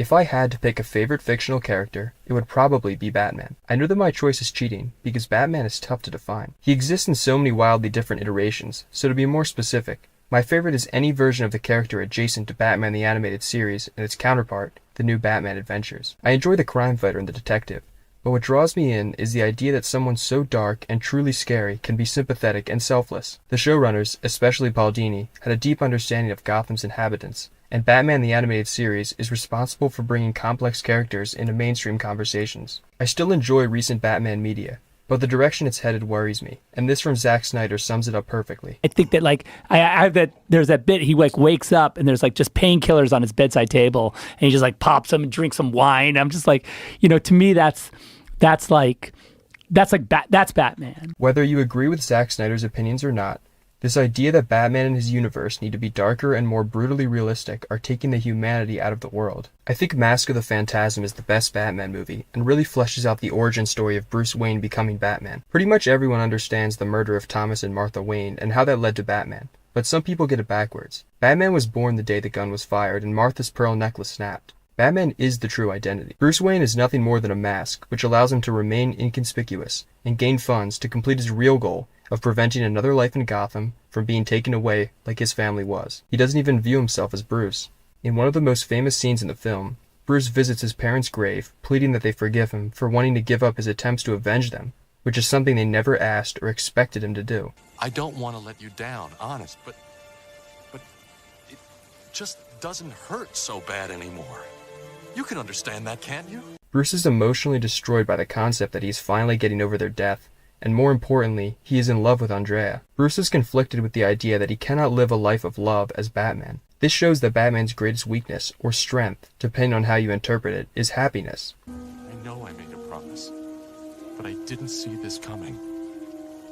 If I had to pick a favorite fictional character, it would probably be Batman. I know that my choice is cheating, because Batman is tough to define. He exists in so many wildly different iterations, so to be more specific, my favorite is any version of the character adjacent to Batman the Animated Series and its counterpart, the New Batman Adventures. I enjoy the crime fighter and the detective, but what draws me in is the idea that someone so dark and truly scary can be sympathetic and selfless. The showrunners, especially Paul Dini, had a deep understanding of Gotham's inhabitants, and Batman the Animated Series is responsible for bringing complex characters into mainstream conversations. I still enjoy recent Batman media, but the direction it's headed worries me, and this from Zack Snyder sums it up perfectly. I think that I have that there's that bit he wakes up and there's just painkillers on his bedside table and he just pops them and drinks some wine. I'm just to me that's Batman. Whether you agree with Zack Snyder's opinions or not, this idea that Batman and his universe need to be darker and more brutally realistic are taking the humanity out of the world. I think Mask of the Phantasm is the best Batman movie, and really fleshes out the origin story of Bruce Wayne becoming Batman. Pretty much everyone understands the murder of Thomas and Martha Wayne and how that led to Batman, but some people get it backwards. Batman was born the day the gun was fired and Martha's pearl necklace snapped. Batman is the true identity. Bruce Wayne is nothing more than a mask, which allows him to remain inconspicuous and gain funds to complete his real goal of preventing another life in Gotham from being taken away like his family was. He doesn't even view himself as Bruce. In one of the most famous scenes in the film, Bruce visits his parents' grave, pleading that they forgive him for wanting to give up his attempts to avenge them, which is something they never asked or expected him to do. I don't want to let you down, honest, but it just doesn't hurt so bad anymore. You can understand that, can't you? Bruce is emotionally destroyed by the concept that he is finally getting over their death, and more importantly, he is in love with Andrea. Bruce is conflicted with the idea that he cannot live a life of love as Batman. This shows that Batman's greatest weakness, or strength, depending on how you interpret it, is happiness. I know I made a promise, but I didn't see this coming.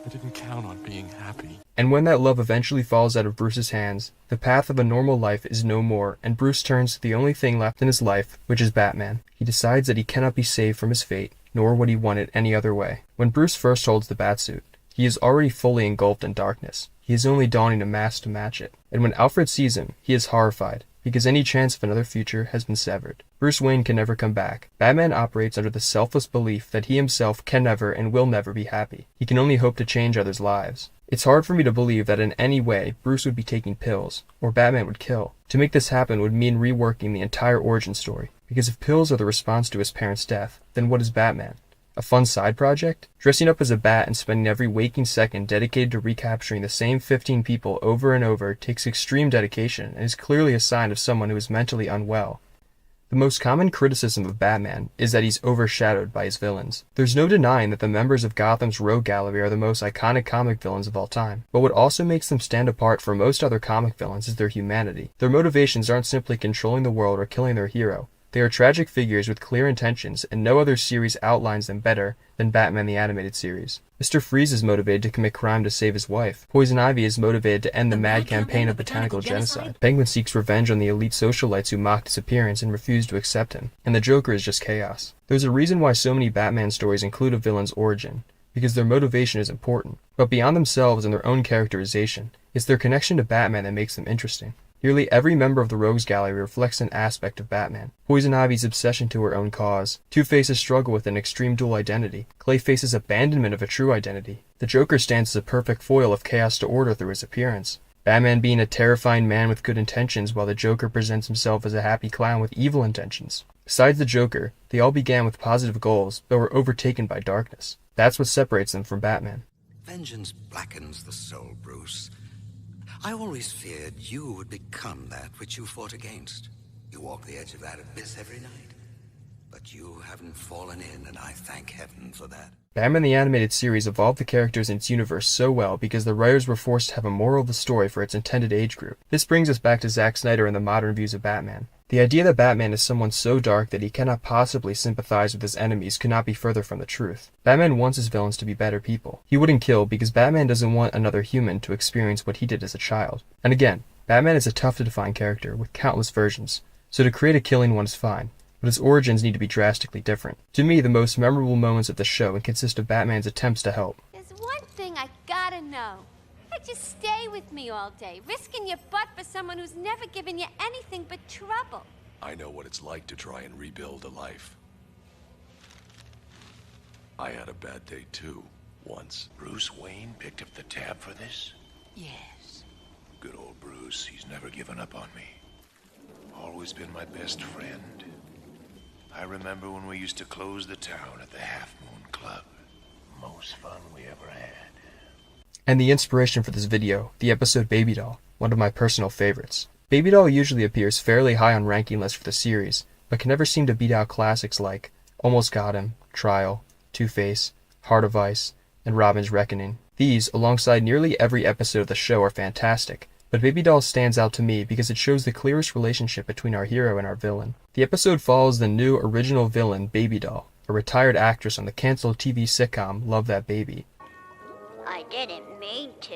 I didn't count on being happy. And when that love eventually falls out of Bruce's hands, the path of a normal life is no more, and Bruce turns to the only thing left in his life, which is Batman. He decides that he cannot be saved from his fate, nor would he want it any other way. When Bruce first holds the Batsuit, he is already fully engulfed in darkness. He is only donning a mask to match it. And when Alfred sees him, he is horrified, because any chance of another future has been severed. Bruce Wayne can never come back. Batman operates under the selfless belief that he himself can never and will never be happy. He can only hope to change others' lives. It's hard for me to believe that in any way Bruce would be taking pills, or Batman would kill. To make this happen would mean reworking the entire origin story, because if pills are the response to his parents' death, then what is Batman? A fun side project? Dressing up as a bat and spending every waking second dedicated to recapturing the same 15 people over and over takes extreme dedication and is clearly a sign of someone who is mentally unwell. The most common criticism of Batman is that he's overshadowed by his villains. There's no denying that the members of Gotham's Rogue Gallery are the most iconic comic villains of all time, but what also makes them stand apart from most other comic villains is their humanity. Their motivations aren't simply controlling the world or killing their hero. They are tragic figures with clear intentions, and no other series outlines them better than Batman the Animated Series. Mr. Freeze is motivated to commit crime to save his wife. Poison Ivy is motivated to end the mad campaign of botanical genocide. Penguin seeks revenge on the elite socialites who mocked his appearance and refused to accept him. And the Joker is just chaos. There's a reason why so many Batman stories include a villain's origin, because their motivation is important. But beyond themselves and their own characterization, it's their connection to Batman that makes them interesting. Nearly every member of the Rogues Gallery reflects an aspect of Batman. Poison Ivy's obsession to her own cause, Two-Face's struggle with an extreme dual identity, Clayface's abandonment of a true identity. The Joker stands as a perfect foil of chaos to order through his appearance. Batman being a terrifying man with good intentions, while the Joker presents himself as a happy clown with evil intentions. Besides the Joker, they all began with positive goals, but were overtaken by darkness. That's what separates them from Batman. Vengeance blackens the soul, Bruce. I always feared you would become that which you fought against. You walk the edge of that abyss every night. But you haven't fallen in, and I thank heaven for that. Batman the Animated Series evolved the characters in its universe so well because the writers were forced to have a moral of the story for its intended age group. This brings us back to Zack Snyder and the modern views of Batman. The idea that Batman is someone so dark that he cannot possibly sympathize with his enemies could not be further from the truth. Batman wants his villains to be better people. He wouldn't kill because Batman doesn't want another human to experience what he did as a child. And again, Batman is a tough-to-define character with countless versions, so to create a killing one is fine, but his origins need to be drastically different. To me, the most memorable moments of the show consist of Batman's attempts to help. There's one thing I gotta know. How'd you stay with me all day, risking your butt for someone who's never given you anything but trouble? I know what it's like to try and rebuild a life. I had a bad day too, once. Bruce Wayne picked up the tab for this? Yes. Good old Bruce, he's never given up on me. Always been my best friend. I remember when we used to close the town at the Half Moon Club. Most fun we ever had. And the inspiration for this video, the episode Baby Doll, one of my personal favorites. Baby Doll usually appears fairly high on ranking lists for the series, but can never seem to beat out classics like Almost Got Him, Trial, Two-Face, Heart of Ice, and Robin's Reckoning. These, alongside nearly every episode of the show, are fantastic, but Baby Doll stands out to me because it shows the clearest relationship between our hero and our villain. The episode follows the new original villain, Baby Doll, a retired actress on the canceled TV sitcom Love That Baby. I didn't mean to.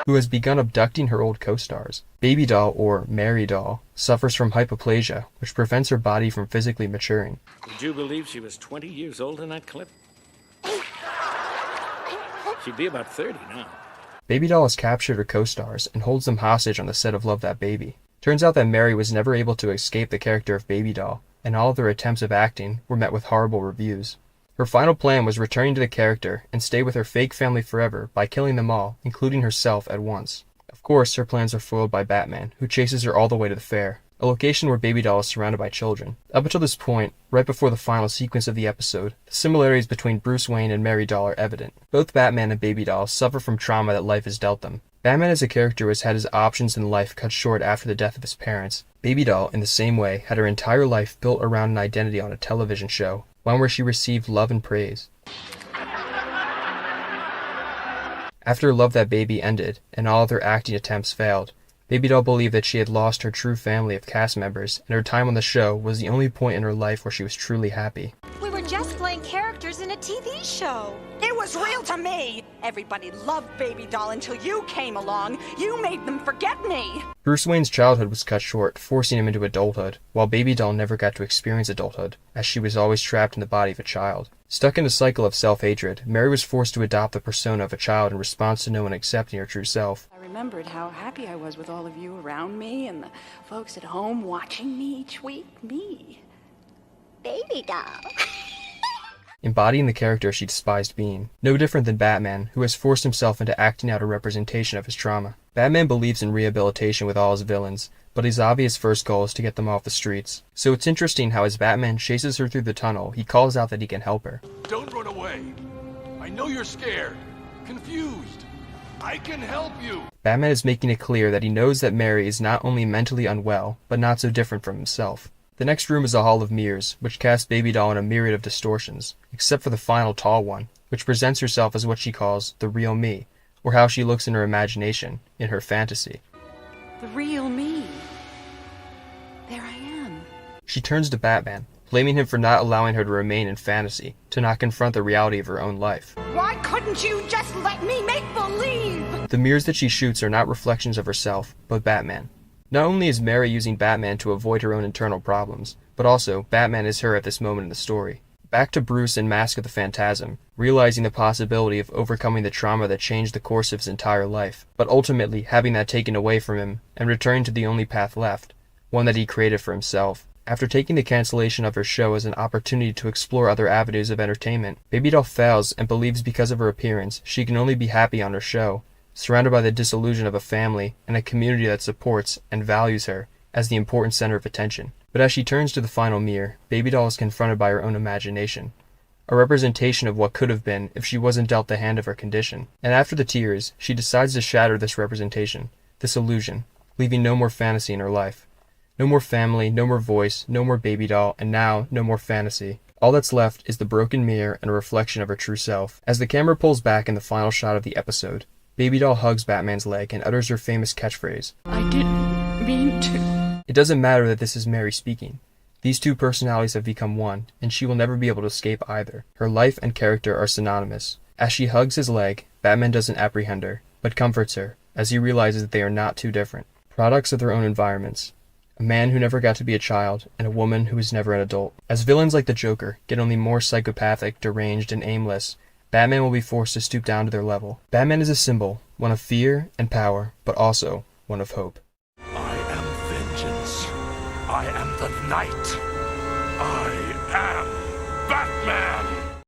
Who has begun abducting her old co-stars. Baby Doll, or Mary Doll, suffers from hypoplasia, which prevents her body from physically maturing. Would you believe she was 20 years old in that clip? She'd be about 30 now. Baby Doll has captured her co-stars and holds them hostage on the set of Love That Baby. Turns out that Mary was never able to escape the character of Baby Doll, and all of their attempts of acting were met with horrible reviews. Her final plan was returning to the character and stay with her fake family forever by killing them all, including herself, at once. Of course, her plans are foiled by Batman, who chases her all the way to the fair, a location where Baby Doll is surrounded by children. Up until this point, right before the final sequence of the episode, the similarities between Bruce Wayne and Mary Doll are evident. Both Batman and Baby Doll suffer from trauma that life has dealt them. Batman is a character who has had his options in life cut short after the death of his parents. Baby Doll, in the same way, had her entire life built around an identity on a television show, one where she received love and praise. After Love That Baby ended, and all of her acting attempts failed, Baby Doll believed that she had lost her true family of cast members, and her time on the show was the only point in her life where she was truly happy. We were just playing characters in a TV show. It was real to me. Everybody loved Baby Doll until you came along. You made them forget me. Bruce Wayne's childhood was cut short, forcing him into adulthood, while Baby Doll never got to experience adulthood, as she was always trapped in the body of a child. Stuck in a cycle of self-hatred, Mary was forced to adopt the persona of a child in response to no one accepting her true self. I remembered how happy I was with all of you around me and the folks at home watching me each week. Me. Baby Doll. Embodying the character she despised being. No different than Batman, who has forced himself into acting out a representation of his trauma. Batman believes in rehabilitation with all his villains, but his obvious first goal is to get them off the streets. So it's interesting how as Batman chases her through the tunnel, he calls out that he can help her. Don't run away. I know you're scared, confused. I can help you. Batman is making it clear that he knows that Mary is not only mentally unwell, but not so different from himself. The next room is a hall of mirrors, which casts Baby Doll in a myriad of distortions, except for the final tall one, which presents herself as what she calls the real me, or how she looks in her imagination, in her fantasy. The real me. There I am. She turns to Batman, blaming him for not allowing her to remain in fantasy, to not confront the reality of her own life. Why couldn't you just let me make believe? The mirrors that she shoots are not reflections of herself, but Batman. Not only is Mary using Batman to avoid her own internal problems, but also Batman is her at this moment in the story. Back to Bruce in Mask of the Phantasm, realizing the possibility of overcoming the trauma that changed the course of his entire life, but ultimately having that taken away from him and returning to the only path left, one that he created for himself. After taking the cancellation of her show as an opportunity to explore other avenues of entertainment, Baby Doll fails and believes because of her appearance she can only be happy on her show, surrounded by the disillusion of a family and a community that supports and values her as the important center of attention. But as she turns to the final mirror, Baby Doll is confronted by her own imagination, a representation of what could have been if she wasn't dealt the hand of her condition. And after the tears, she decides to shatter this representation, this illusion, leaving no more fantasy in her life. No more family, no more voice, no more Baby Doll, and now no more fantasy. All that's left is the broken mirror and a reflection of her true self. As the camera pulls back in the final shot of the episode, Baby Doll hugs Batman's leg and utters her famous catchphrase, I didn't mean to. It doesn't matter that this is Mary speaking. These two personalities have become one, and she will never be able to escape either. Her life and character are synonymous. As she hugs his leg, Batman doesn't apprehend her, but comforts her, as he realizes that they are not too different. Products of their own environments. A man who never got to be a child, and a woman who was never an adult. As villains like the Joker get only more psychopathic, deranged, and aimless, Batman will be forced to stoop down to their level. Batman is a symbol, one of fear and power, but also one of hope. I I am the night. I am